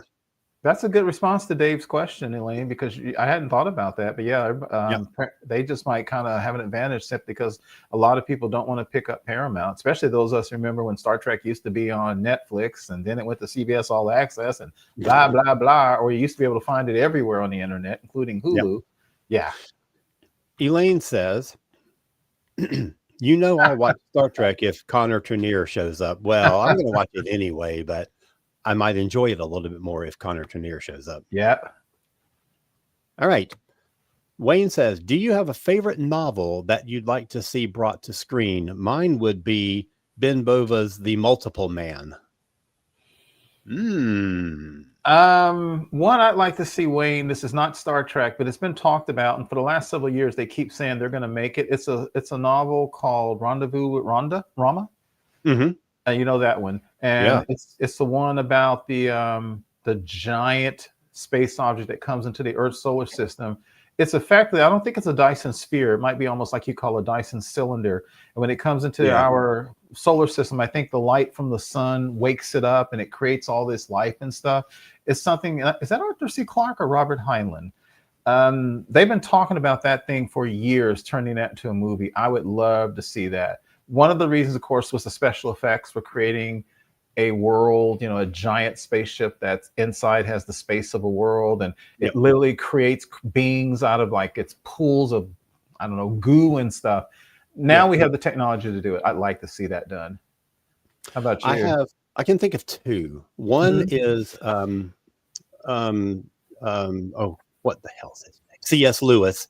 That's a good response to Dave's question, Elaine, because I hadn't thought about that. But they just might kind of have an advantage simply because a lot of people don't want to pick up Paramount, especially those of us who remember when Star Trek used to be on Netflix and then it went to CBS All Access and blah, blah, blah. Or you used to be able to find it everywhere on the internet, including Hulu. Yeah. Elaine says, I'll watch Star Trek if Connor Trinneer shows up. Well, I'm going to watch it anyway, but I might enjoy it a little bit more if Connor Trinneer shows up. Yeah. All right. Wayne says, do you have a favorite novel that you'd like to see brought to screen? Mine would be Ben Bova's The Multiple Man. One I'd like to see, Wayne, this is not Star Trek, but it's been talked about. And for the last several years, they keep saying they're going to make it. It's a novel called Rendezvous with Rama. Mm-hmm. You know that one. And it's the one about the giant space object that comes into the Earth's solar system. It's effectively, I don't think it's a Dyson sphere. It might be almost like you call a Dyson cylinder. And when it comes into our solar system, I think the light from the sun wakes it up and it creates all this life and stuff. It's something, is that Arthur C. Clarke or Robert Heinlein? They've been talking about that thing for years, turning that into a movie. I would love to see that. One of the reasons, of course, was the special effects for creating a world, a giant spaceship that's inside has the space of a world. And it literally creates beings out of like its pools of, I don't know, goo and stuff. Now we have the technology to do it. I'd like to see that done. How about you? I can think of two. One is, what the hell is his name? C.S. Lewis.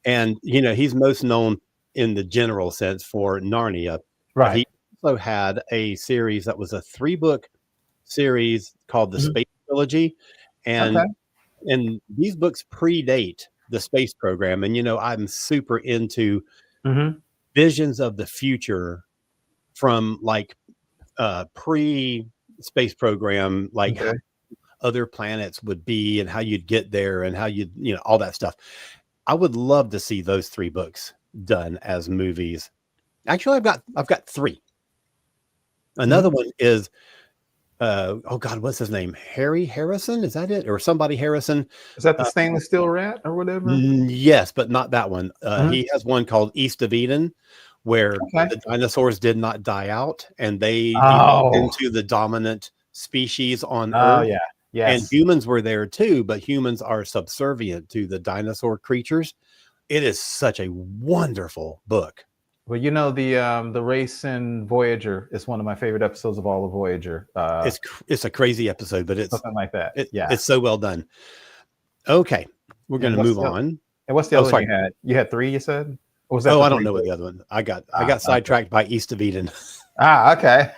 And, he's most known in the general sense for Narnia. Right. He also had a series that was a 3-book series called the Space Trilogy. And these books predate the space program. And, I'm super into visions of the how pre-space program, how other planets would be and how you'd get there and how you'd, all that stuff. I would love to see those 3 books done as movies. Actually, I've got 3. Another one is, what's his name? Harry Harrison? Is that it? Or somebody Harrison? Is that the stainless steel rat or whatever? Yes, but not that one. He has one called East of Eden, where the dinosaurs did not die out and they evolved into the dominant species on Earth. Yeah. Yes. And humans were there too, but humans are subservient to the dinosaur creatures. It is such a wonderful book. Well, the race in Voyager is one of my favorite episodes of all of Voyager. It's a crazy episode, but Something like that. It's so well done. Okay, we're going to move on. And what's the other one you had? You had 3, you said? Or was that I don't know what the other one. I got sidetracked by East of Eden. Okay.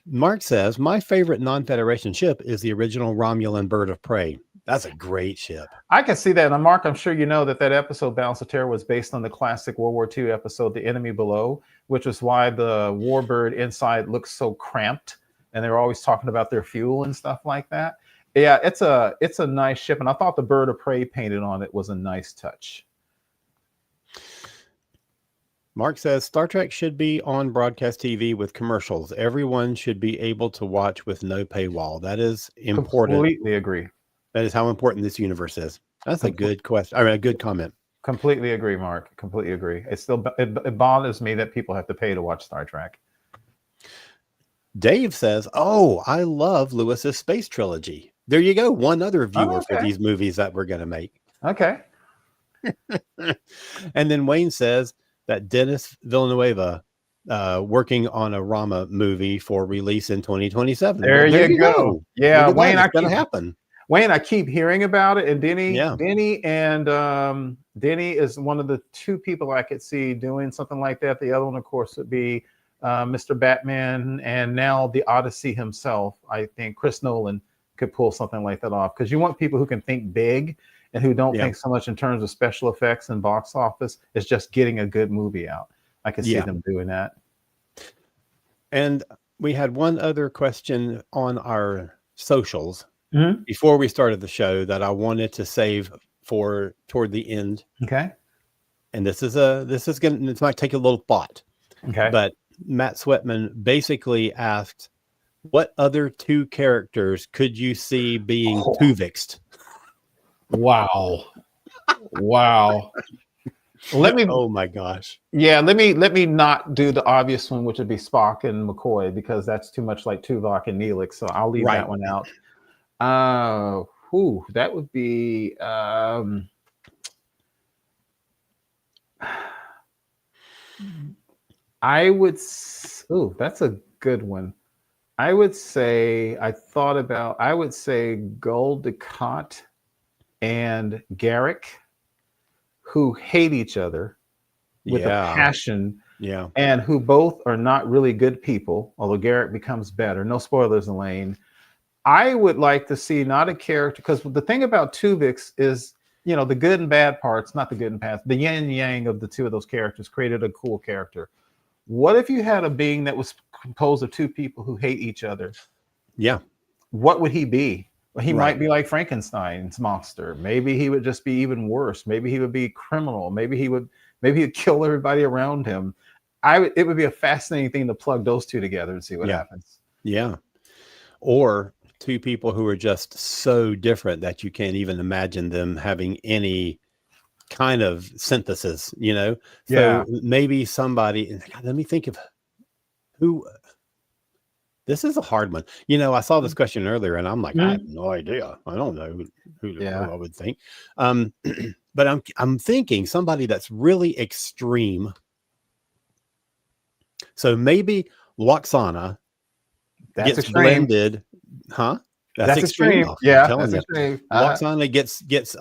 Mark says, my favorite non-Federation ship is the original Romulan Bird of Prey. That's a great ship. I can see that. And Mark, I'm sure you know that episode, Balance of Terror, was based on the classic World War II episode, The Enemy Below, which is why the Warbird inside looks so cramped. And they're always talking about their fuel and stuff like that. Yeah, it's a nice ship. And I thought the Bird of Prey painted on it was a nice touch. Mark says, Star Trek should be on broadcast TV with commercials. Everyone should be able to watch with no paywall. That is important. Completely agree. That is how important this universe is. That's a good question. I mean, a good comment. Completely agree, Mark. Completely agree. It bothers me that people have to pay to watch Star Trek. Dave says, oh, I love Lewis's space trilogy. There you go. One other viewer for these movies that we're going to make. Okay. And then Wayne says that Dennis Villanueva working on a Rama movie for release in 2027. There you go. Yeah, Wayne, it's going to happen. Wayne, I keep hearing about it, and Denny is one of the 2 people I could see doing something like that. The other one, of course, would be Mr. Batman, and now the Odyssey himself. I think Chris Nolan could pull something like that off, because you want people who can think big and who don't think so much in terms of special effects and box office. It's just getting a good movie out. I can see them doing that. And we had one other question on our socials before we started the show that I wanted to save for toward the end. Okay. And this might take a little thought. Okay. But Matt Sweatman basically asked, what other 2 characters could you see being Tuvixed? Wow. Oh my gosh. Yeah, let me not do the obvious one, which would be Spock and McCoy, because that's too much like Tuvok and Neelix. So I'll leave that one out. That would be that's a good one. I would say Gul Dukat and Garrick, who hate each other with a passion, and who both are not really good people, although Garrick becomes better. No spoilers, Elaine. I would like to see not a character, because the thing about Tuvix is, the good and bad parts, not the good and bad, the yin and yang of the 2 of those characters created a cool character. What if you had a being that was composed of 2 people who hate each other? Yeah. What would he be? Well, he might be like Frankenstein's monster. Maybe he would just be even worse. Maybe he would be criminal. Maybe he'd kill everybody around him. It would be a fascinating thing to plug those 2 together and see what happens. Yeah. Or 2 people who are just so different that you can't even imagine them having any kind of synthesis, So maybe somebody, let me think of who. This is a hard one. I saw this question earlier and I'm like, I have no idea. I don't know who I would think. But I'm thinking somebody that's really extreme. So maybe Loxana gets blended. Huh? That's extreme. Yeah, that's extreme. Loxana gets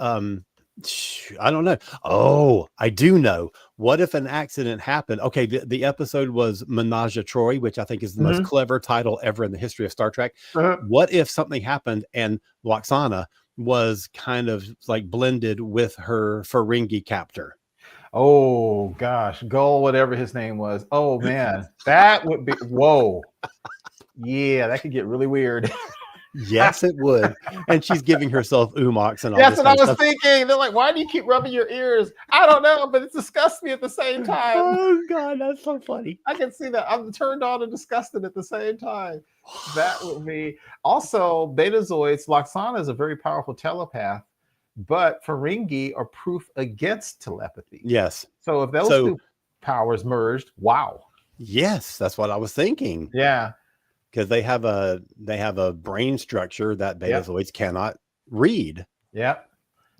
I don't know. Oh, I do know. What if an accident happened? Okay, the episode was Menage a Troy, which I think is the most clever title ever in the history of Star Trek. What if something happened and Loxana was kind of like blended with her Ferengi captor? Oh gosh, Gull, whatever his name was. Oh man, that would be whoa. Yeah, that could get really weird. Yes, it would. And she's giving herself umox and all that's what I was thinking. They're like, why do you keep rubbing your ears? I don't know, but it disgusts me at the same time. Oh God, that's so funny. I can see that. I'm turned on and disgusted at the same time. That would be also Betazoids. Loxana is a very powerful telepath, but Ferengi are proof against telepathy. Yes. So if those 2 powers merged, wow. Yes, that's what I was thinking. Yeah. Because they have a brain structure that Betazoids cannot read. Yep.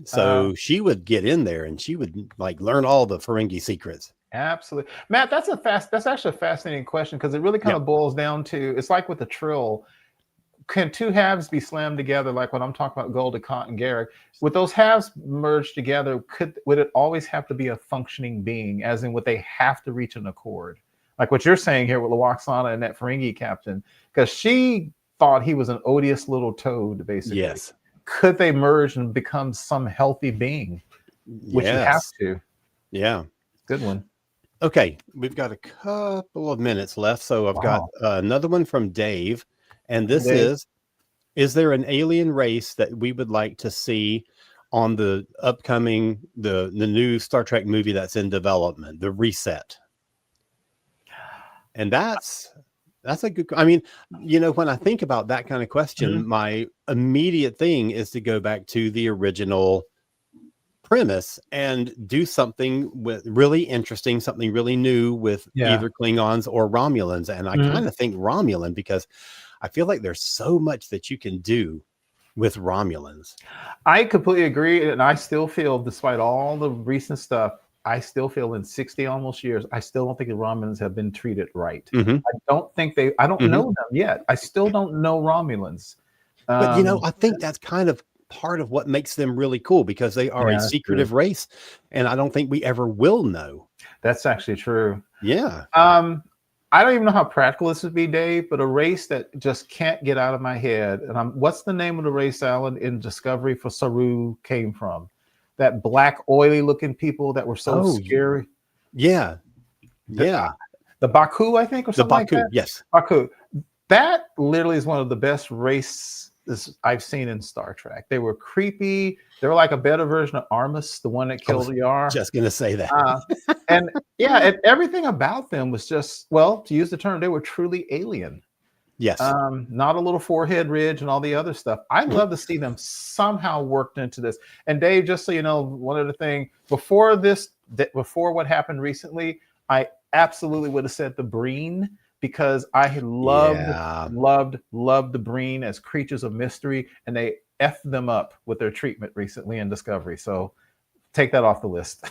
So she would get in there and she would like learn all the Ferengi secrets. Absolutely, Matt. That's actually a fascinating question because it really kind Yeah. of boils down to it's like with the trill. Can two halves be slammed together like when I'm talking about Gold, Decant, and Garrick? With those halves merged together, would it always have to be a functioning being? As in, would they have to reach an accord? Like what you're saying here with Lawaksana and that Ferengi captain, because she thought he was an odious little toad, basically. Yes. Could they merge and become some healthy being? Which you have Yes. to. Yeah. Good one. Okay, we've got a couple of minutes left, so I've got another one from Dave, and this Dave. is there an alien race that we would like to see on the upcoming the new Star Trek movie that's in development, the Reset? And that's a good, I mean, when I think about that kind of question, my immediate thing is to go back to the original premise and do something with really interesting, something really new with either Klingons or Romulans. And I kind of think Romulan because I feel like there's so much that you can do with Romulans. I completely agree. And I still feel, despite all the recent stuff, I still feel in 60 almost years, I still don't think the Romulans have been treated right. I don't think I don't know them yet. I still don't know Romulans. But, I think that's kind of part of what makes them really cool because they are a secretive race. And I don't think we ever will know. That's actually true. Yeah. I don't even know how practical this would be, Dave, but a race that just can't get out of my head. And what's the name of the race, Alan, in Discovery for Saru came from? That black, oily looking people that were so scary. Yeah. The Baku, I think, or something like that. Yes. Baku. That literally is one of the best races I've seen in Star Trek. They were creepy. They were like a better version of Armus, the one that killed Yar. Just gonna say that. And and everything about them was just, well, to use the term, they were truly alien. Yes. Not a little forehead ridge and all the other stuff. I'd love to see them somehow worked into this. And Dave, just so you know, one other thing, before what happened recently, I absolutely would have said the Breen, because I loved the Breen as creatures of mystery, and they effed them up with their treatment recently in Discovery. So take that off the list.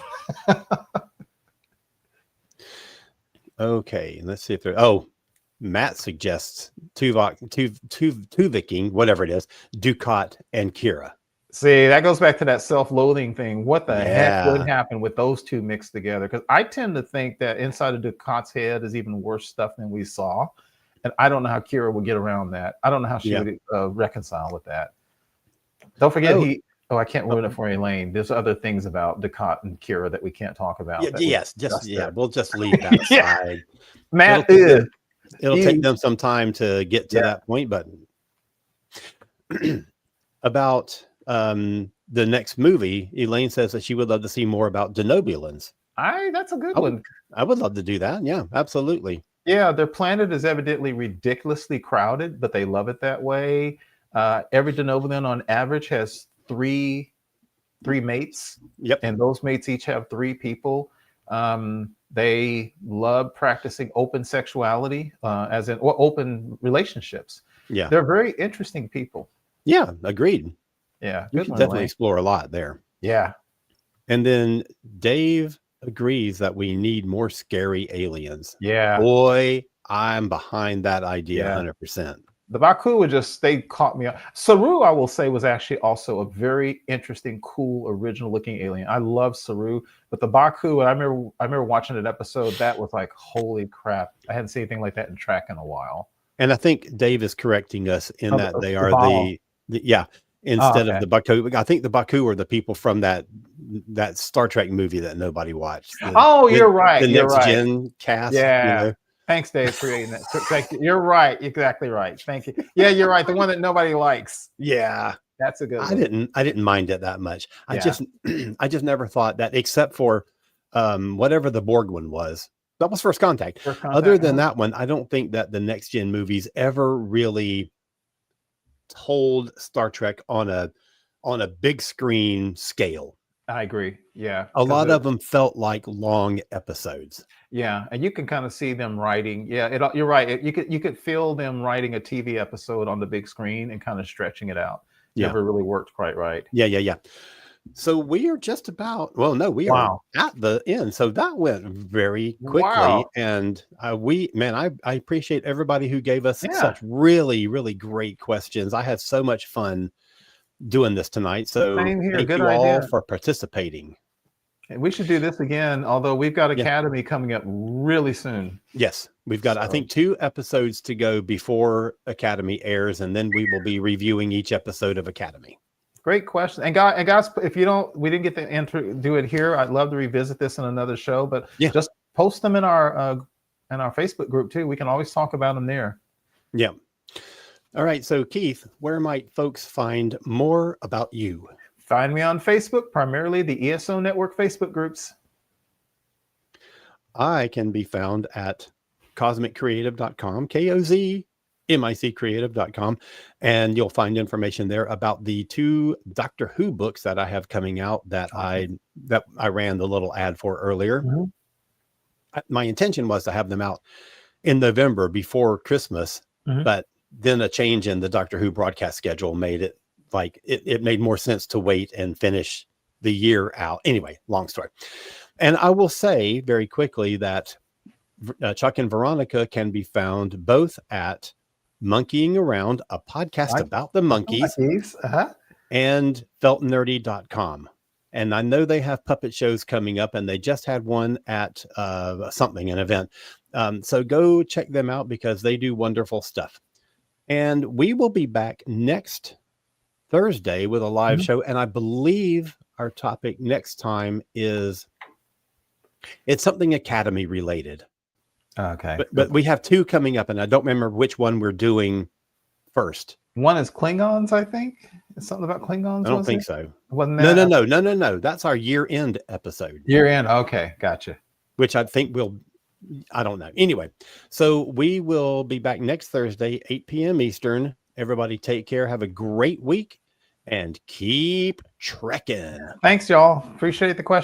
Okay, let's see if there. Oh, Matt suggests Tuviking, whatever it is, Dukat and Kira. See, that goes back to that self-loathing thing. What the heck would happen with those two mixed together? Because I tend to think that inside of Dukat's head is even worse stuff than we saw. And I don't know how Kira would get around that. I don't know how she would reconcile with that. Don't forget I can't ruin it for Elaine. There's other things about Dukat and Kira that we can't talk about. We'll just leave that aside. Matt, it'll take them some time to get to that point, but about the next movie, Elaine says that she would love to see more about Denobulans. That's a good one. I would love to do that. Yeah, absolutely. Yeah, their planet is evidently ridiculously crowded, but they love it that way. Every Denobulan on average has three mates. Yep. And those mates each have 3 people. They love practicing open sexuality, or open relationships. Yeah. They're very interesting people. Yeah, agreed. Yeah. You can definitely explore a lot there. Yeah. And then Dave agrees that we need more scary aliens. Yeah. Boy, I'm behind that idea 100%. The Baku they caught me up. Saru, I will say, was actually also a very interesting, cool, original looking alien. I love Saru, but the Baku, I remember watching an episode that was like, holy crap. I hadn't seen anything like that in Trek in a while. And I think Dave is correcting us in that they are instead of the Baku. I think the Baku are the people from that Star Trek movie that nobody watched. You're right. The next gen cast. Yeah. Thanks, Dave, for creating that. Thank you. You're right. Exactly right. Thank you. Yeah, you're right. The one that nobody likes. Yeah. That's a good one. I didn't mind it that much. I just never thought that, except for whatever the Borg one was. That was First Contact. Other than that one, I don't think that the next gen movies ever really told Star Trek on a big screen scale. I agree. Yeah. A lot of them felt like long episodes. Yeah. And you can kind of see them writing. Yeah, you're right. You could feel them writing a TV episode on the big screen and kind of stretching it out. Never really worked quite right. Yeah. So we are just about, well, no, we are Wow. at the end. So that went very quickly. Wow. And I appreciate everybody who gave us Yeah. such really, really great questions. I had so much fun doing this tonight. So Same here. thank Good you all idea. for participating. We should do this again, although we've got Yeah. Academy coming up really soon. Yes, we've got, I So- think, 2 episodes to go before Academy airs, and then we will be reviewing each episode of Academy. Great question. And guys, if you don't, we didn't get to do it here. I'd love to revisit this in another show, but Yeah. just post them in our Facebook group too. We can always talk about them there. Yeah. All right. So Keith, where might folks find more about you? Find me on Facebook, primarily the ESO Network Facebook groups. I can be found at cosmiccreative.com, KOZMICcreative.com, and you'll find information there about the 2 Doctor Who books that I have coming out that I ran the little ad for earlier. Mm-hmm. My intention was to have them out in November before Christmas, but then a change in the Doctor Who broadcast schedule made it like it made more sense to wait and finish the year out. Anyway, long story. And I will say very quickly that Chuck and Veronica can be found both at Monkeying Around, a podcast about the monkeys, and feltnerdy.com. And I know they have puppet shows coming up, and they just had one at an event. So go check them out because they do wonderful stuff. And we will be back next Thursday with a live show. And I believe our topic next time it's something Academy related. Okay. But we have 2 coming up, and I don't remember which one we're doing first. One is Klingons, I think. It's something about Klingons. I don't think so. Wasn't that? No. That's our year-end episode. Year-end. Okay. Gotcha. Which I think I don't know. Anyway, so we will be back next Thursday, 8 p.m. Eastern. Everybody take care. Have a great week and keep trekking. Thanks, y'all. Appreciate the question.